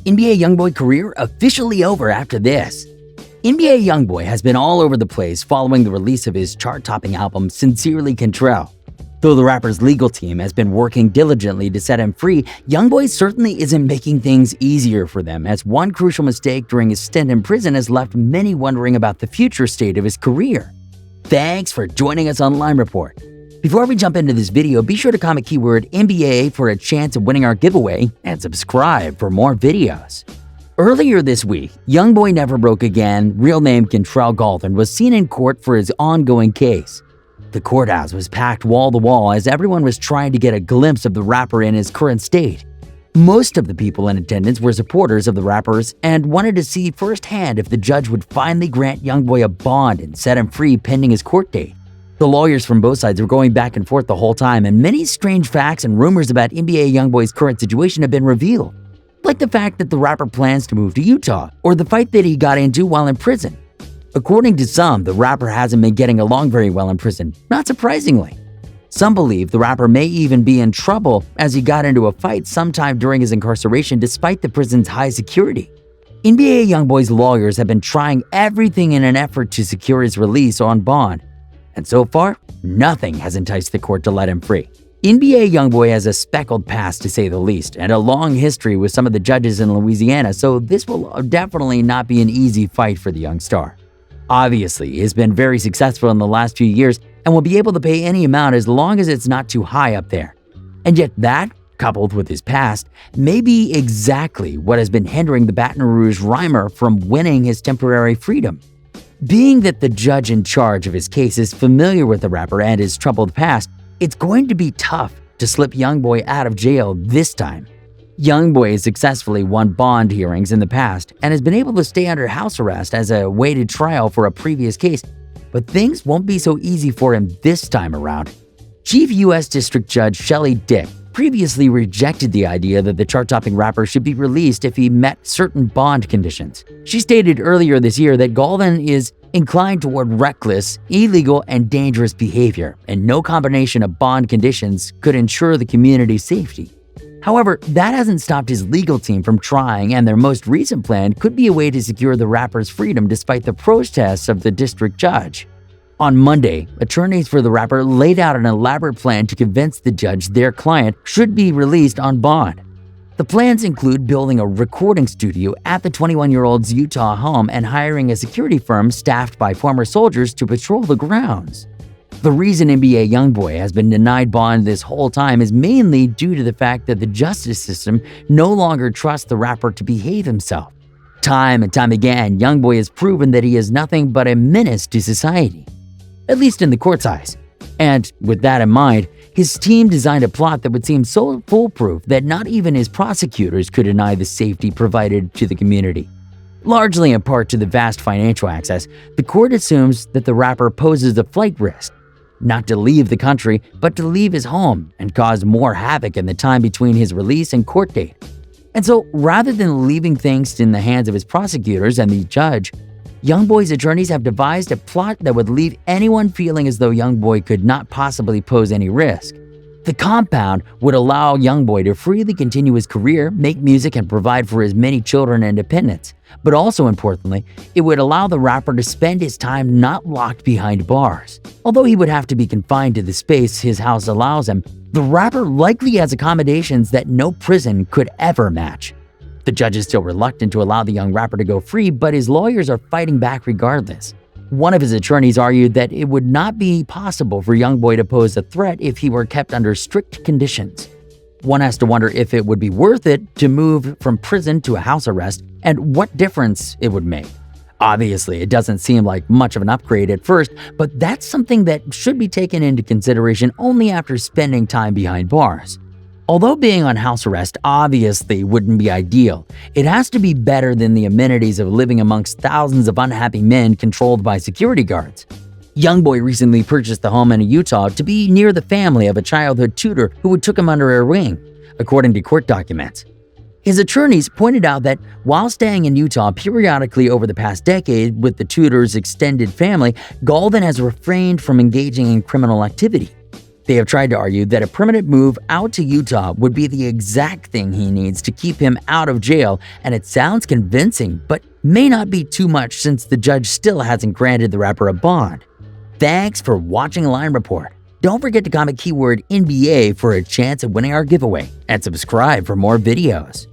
NBA Youngboy career officially over after this. NBA Youngboy has been all over the place following the release of his chart-topping album Sincerely Control. Though the rapper's legal team has been working diligently to set him free, Youngboy certainly isn't making things easier for them, as one crucial mistake during his stint in prison has left many wondering about the future state of his career. Thanks for joining us on Lime Report. Before we jump into this video, be sure to comment keyword NBA for a chance of winning our giveaway and subscribe for more videos. Earlier this week, Youngboy Never Broke Again, real name Kentrell Galton, was seen in court for his ongoing case. The courthouse was packed wall to wall as everyone was trying to get a glimpse of the rapper in his current state. Most of the people in attendance were supporters of the rappers and wanted to see firsthand if the judge would finally grant Youngboy a bond and set him free pending his court date. The lawyers from both sides were going back and forth the whole time, and many strange facts and rumors about NBA Youngboy's current situation have been revealed, like the fact that the rapper plans to move to Utah, or the fight that he got into while in prison. According to some, the rapper hasn't been getting along very well in prison, not surprisingly. Some believe the rapper may even be in trouble as he got into a fight sometime during his incarceration despite the prison's high security. NBA Youngboy's lawyers have been trying everything in an effort to secure his release on bond, and so far, nothing has enticed the court to let him free. NBA Youngboy has a speckled past to say the least, and a long history with some of the judges in Louisiana, so this will definitely not be an easy fight for the young star. Obviously, he has been very successful in the last few years and will be able to pay any amount as long as it's not too high up there. And yet that, coupled with his past, may be exactly what has been hindering the Baton Rouge rhymer from winning his temporary freedom. Being that the judge in charge of his case is familiar with the rapper and his troubled past, it's going to be tough to slip Youngboy out of jail this time. Youngboy has successfully won bond hearings in the past and has been able to stay under house arrest as a awaited trial for a previous case, but things won't be so easy for him this time around. Chief U.S. District Judge Shelley Dick previously rejected the idea that the chart-topping rapper should be released if he met certain bond conditions. She stated earlier this year that Galton is inclined toward reckless, illegal, and dangerous behavior, and no combination of bond conditions could ensure the community's safety. However, that hasn't stopped his legal team from trying, and their most recent plan could be a way to secure the rapper's freedom despite the protests of the district judge. On Monday, attorneys for the rapper laid out an elaborate plan to convince the judge their client should be released on bond. The plans include building a recording studio at the 21-year-old's Utah home and hiring a security firm staffed by former soldiers to patrol the grounds. The reason NBA Youngboy has been denied bond this whole time is mainly due to the fact that the justice system no longer trusts the rapper to behave himself. Time and time again, Youngboy has proven that he is nothing but a menace to society, at least in the court's eyes. And with that in mind, his team designed a plot that would seem so foolproof that not even his prosecutors could deny the safety provided to the community. Largely in part to the vast financial access, the court assumes that the rapper poses a flight risk, not to leave the country, but to leave his home and cause more havoc in the time between his release and court date. And so, rather than leaving things in the hands of his prosecutors and the judge, Youngboy's attorneys have devised a plot that would leave anyone feeling as though Youngboy could not possibly pose any risk. The compound would allow Youngboy to freely continue his career, make music, and provide for his many children and dependents. But also importantly, it would allow the rapper to spend his time not locked behind bars. Although he would have to be confined to the space his house allows him, the rapper likely has accommodations that no prison could ever match. The judge is still reluctant to allow the young rapper to go free, but his lawyers are fighting back regardless. One of his attorneys argued that it would not be possible for Youngboy to pose a threat if he were kept under strict conditions. One has to wonder if it would be worth it to move from prison to a house arrest and what difference it would make. Obviously, it doesn't seem like much of an upgrade at first, but that's something that should be taken into consideration only after spending time behind bars. Although being on house arrest obviously wouldn't be ideal, it has to be better than the amenities of living amongst thousands of unhappy men controlled by security guards. Youngboy recently purchased the home in Utah to be near the family of a childhood tutor who took him under her wing, according to court documents. His attorneys pointed out that while staying in Utah periodically over the past decade with the tutor's extended family, Galton has refrained from engaging in criminal activity. They have tried to argue that a permanent move out to Utah would be the exact thing he needs to keep him out of jail, and it sounds convincing, but may not be too much since the judge still hasn't granted the rapper a bond. Thanks for watching Line Report. Don't forget to comment keyword NBA for a chance at winning our giveaway, and subscribe for more videos.